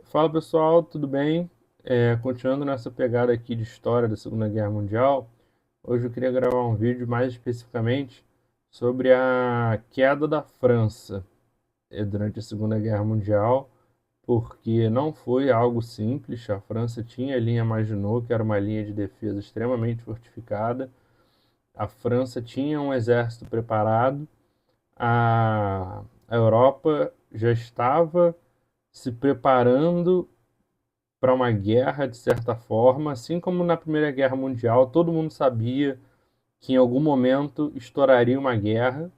Fala pessoal, tudo bem? Continuando nessa pegada aqui de história da Segunda Guerra Mundial, hoje eu queria gravar um vídeo mais especificamente sobre a queda da França durante a Segunda Guerra Mundial, porque não foi algo simples. A França tinha a linha Maginot, que era uma linha de defesa extremamente fortificada. A França tinha um exército preparado. A Europa já estava se preparando para uma guerra, de certa forma, assim como na Primeira Guerra Mundial, todo mundo sabia que em algum momento estouraria uma guerra.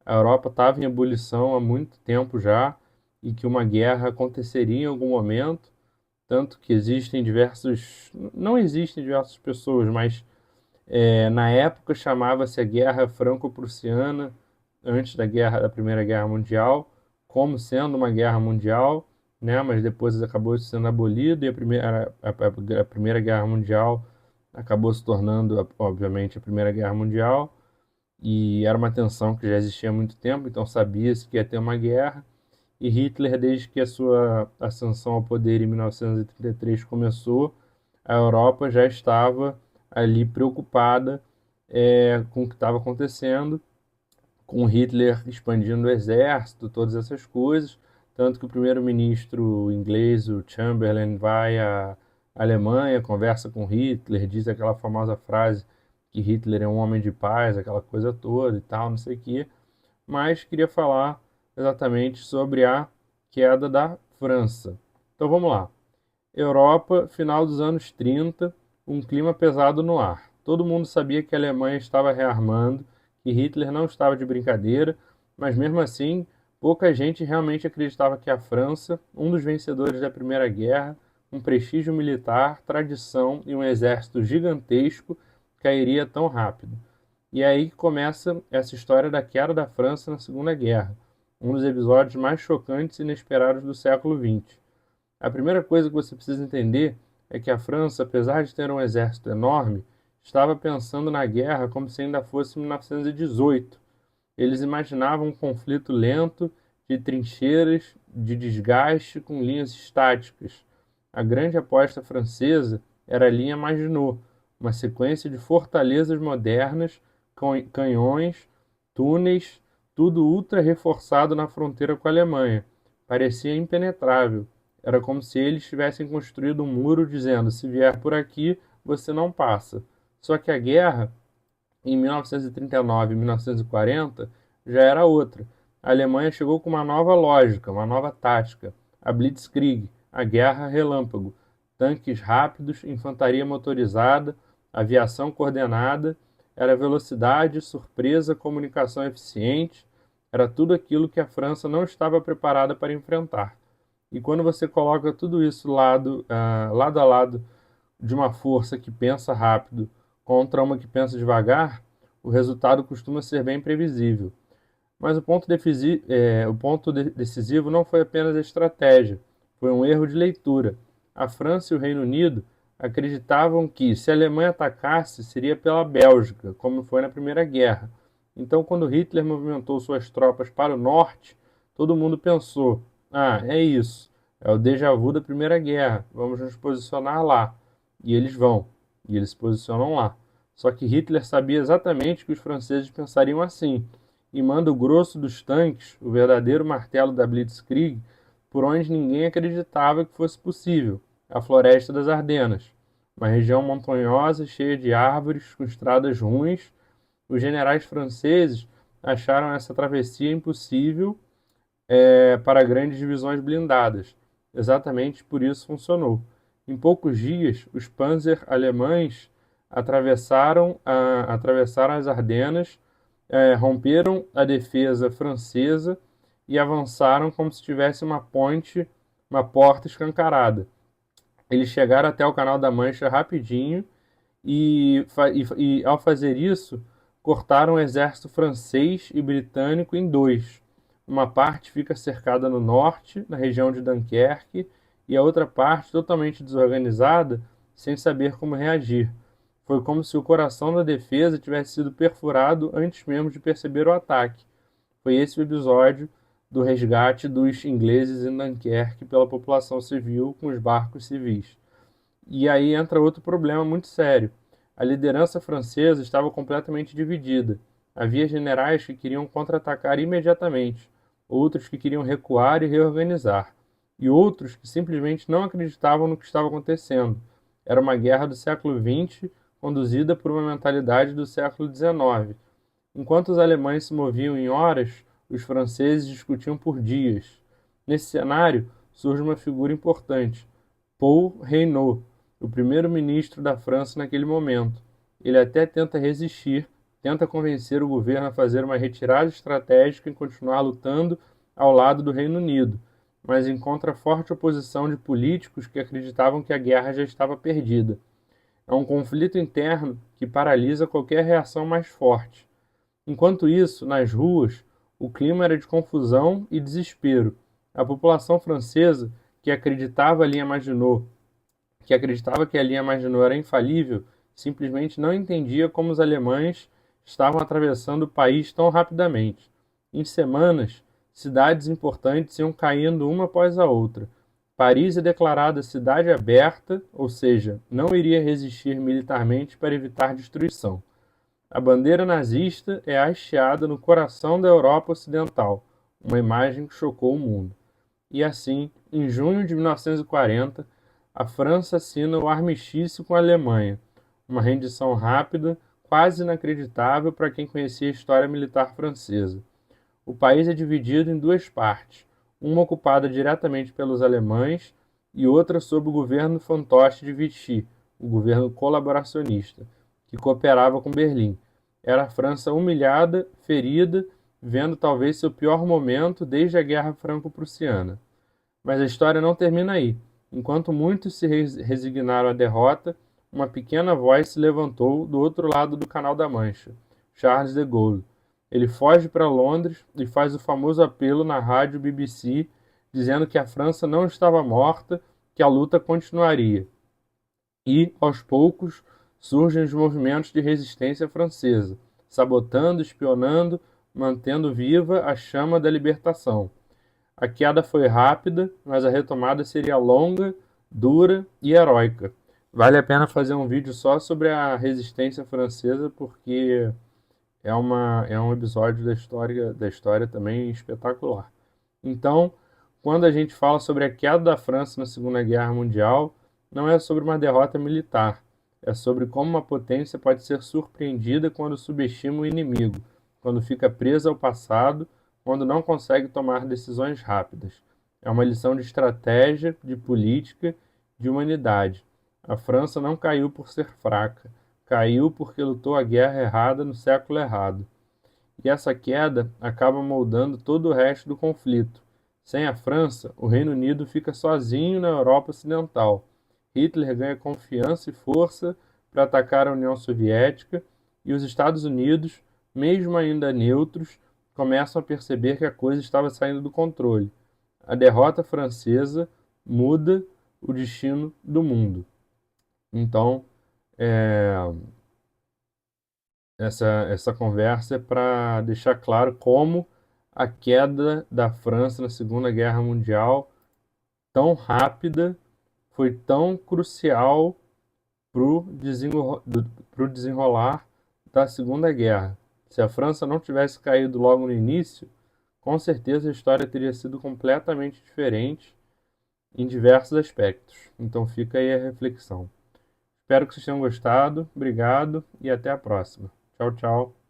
A Europa estava em ebulição há muito tempo já e que uma guerra aconteceria em algum momento, tanto que existem diversos, não existem diversas pessoas, mas na época chamava-se a Guerra Franco-Prussiana, antes da Primeira Guerra Mundial, como sendo uma guerra mundial, né? Mas depois acabou sendo abolido e a Primeira Guerra Mundial acabou se tornando, obviamente, a Primeira Guerra Mundial, e era uma tensão que já existia há muito tempo, então sabia-se que ia ter uma guerra. E Hitler, desde que a sua ascensão ao poder em 1933 começou, a Europa já estava ali preocupada com o que estava acontecendo, com Hitler expandindo o exército, todas essas coisas. Tanto que o primeiro-ministro inglês, o Chamberlain, vai à Alemanha, conversa com Hitler, diz aquela famosa frase que Hitler é um homem de paz, aquela coisa toda e tal, não sei o quê. Mas queria falar exatamente sobre a queda da França. Então vamos lá. Europa, final dos anos 30, um clima pesado no ar. Todo mundo sabia que a Alemanha estava rearmando, que Hitler não estava de brincadeira, mas mesmo assim, pouca gente realmente acreditava que a França, um dos vencedores da Primeira Guerra, um prestígio militar, tradição e um exército gigantesco, cairia tão rápido. E é aí que começa essa história da queda da França na Segunda Guerra, um dos episódios mais chocantes e inesperados do século XX. A primeira coisa que você precisa entender é que a França, apesar de ter um exército enorme, estava pensando na guerra como se ainda fosse 1918. Eles imaginavam um conflito lento, de trincheiras, de desgaste com linhas estáticas. A grande aposta francesa era a linha Maginot, uma sequência de fortalezas modernas, canhões, túneis, tudo ultra reforçado na fronteira com a Alemanha. Parecia impenetrável. Era como se eles tivessem construído um muro dizendo: se vier por aqui, você não passa. Só que a guerra, em 1939 e 1940, já era outra. A Alemanha chegou com uma nova lógica, uma nova tática, a Blitzkrieg, a guerra relâmpago. Tanques rápidos, infantaria motorizada, aviação coordenada, era velocidade, surpresa, comunicação eficiente, era tudo aquilo que a França não estava preparada para enfrentar. E quando você coloca tudo isso lado a lado de uma força que pensa rápido contra uma que pensa devagar, o resultado costuma ser bem previsível. Mas o ponto decisivo não foi apenas a estratégia, foi um erro de leitura. A França e o Reino Unido acreditavam que, se a Alemanha atacasse, seria pela Bélgica, como foi na Primeira Guerra. Então, quando Hitler movimentou suas tropas para o norte, todo mundo pensou: ah, é isso, é o déjà vu da Primeira Guerra, vamos nos posicionar lá. E eles vão, e eles se posicionam lá. Só que Hitler sabia exatamente que os franceses pensariam assim, e manda o grosso dos tanques, o verdadeiro martelo da Blitzkrieg, por onde ninguém acreditava que fosse possível, a Floresta das Ardenas, uma região montanhosa cheia de árvores, com estradas ruins. Os generais franceses acharam essa travessia impossível para grandes divisões blindadas. Exatamente por isso funcionou. Em poucos dias, os Panzer alemães atravessaram as Ardenas, romperam a defesa francesa e avançaram como se tivesse uma ponte, uma porta escancarada. Eles chegaram até o Canal da Mancha rapidinho e ao fazer isso, cortaram o exército francês e britânico em dois. Uma parte fica cercada no norte, na região de Dunkerque, e a outra parte, totalmente desorganizada, sem saber como reagir. Foi como se o coração da defesa tivesse sido perfurado antes mesmo de perceber o ataque. Foi esse o episódio do resgate dos ingleses em Dunkerque pela população civil com os barcos civis. E aí entra outro problema muito sério. A liderança francesa estava completamente dividida. Havia generais que queriam contra-atacar imediatamente, outros que queriam recuar e reorganizar, e outros que simplesmente não acreditavam no que estava acontecendo. Era uma guerra do século XX conduzida por uma mentalidade do século XIX. Enquanto os alemães se moviam em horas, os franceses discutiam por dias. Nesse cenário, surge uma figura importante, Paul Reynaud, o primeiro-ministro da França naquele momento. Ele até tenta resistir, tenta convencer o governo a fazer uma retirada estratégica e continuar lutando ao lado do Reino Unido, mas encontra forte oposição de políticos que acreditavam que a guerra já estava perdida. É um conflito interno que paralisa qualquer reação mais forte. Enquanto isso, nas ruas, o clima era de confusão e desespero. A população francesa, que acreditava que a linha Maginot era infalível, simplesmente não entendia como os alemães estavam atravessando o país tão rapidamente. Em semanas, cidades importantes iam caindo uma após a outra. Paris é declarada cidade aberta, ou seja, não iria resistir militarmente para evitar destruição. A bandeira nazista é hasteada no coração da Europa Ocidental, uma imagem que chocou o mundo. E assim, em junho de 1940, a França assina o armistício com a Alemanha, uma rendição rápida, quase inacreditável para quem conhecia a história militar francesa. O país é dividido em duas partes, uma ocupada diretamente pelos alemães e outra sob o governo fantoche de Vichy, o governo colaboracionista, que cooperava com Berlim. Era a França humilhada, ferida, vendo talvez seu pior momento desde a Guerra Franco-Prussiana. Mas a história não termina aí. Enquanto muitos se resignaram à derrota, uma pequena voz se levantou do outro lado do Canal da Mancha, Charles de Gaulle. Ele foge para Londres e faz o famoso apelo na rádio BBC, dizendo que a França não estava morta, que a luta continuaria. E, aos poucos, surgem os movimentos de resistência francesa, sabotando, espionando, mantendo viva a chama da libertação. A queda foi rápida, mas a retomada seria longa, dura e heróica. Vale a pena fazer um vídeo só sobre a resistência francesa, porque é um episódio da história também espetacular. Então, quando a gente fala sobre a queda da França na Segunda Guerra Mundial, não é sobre uma derrota militar, é sobre como uma potência pode ser surpreendida quando subestima o inimigo, quando fica presa ao passado, quando não consegue tomar decisões rápidas. É uma lição de estratégia, de política, de humanidade. A França não caiu por ser fraca, caiu porque lutou a guerra errada no século errado. E essa queda acaba moldando todo o resto do conflito. Sem a França, o Reino Unido fica sozinho na Europa Ocidental. Hitler ganha confiança e força para atacar a União Soviética, e os Estados Unidos, mesmo ainda neutros, começam a perceber que a coisa estava saindo do controle. A derrota francesa muda o destino do mundo. Então, é, essa conversa é para deixar claro como a queda da França na Segunda Guerra Mundial, tão rápida, foi tão crucial para o desenrolar da Segunda Guerra. Se a França não tivesse caído logo no início, com certeza a história teria sido completamente diferente em diversos aspectos. Então fica aí a reflexão. Espero que vocês tenham gostado. Obrigado e até a próxima. Tchau, tchau.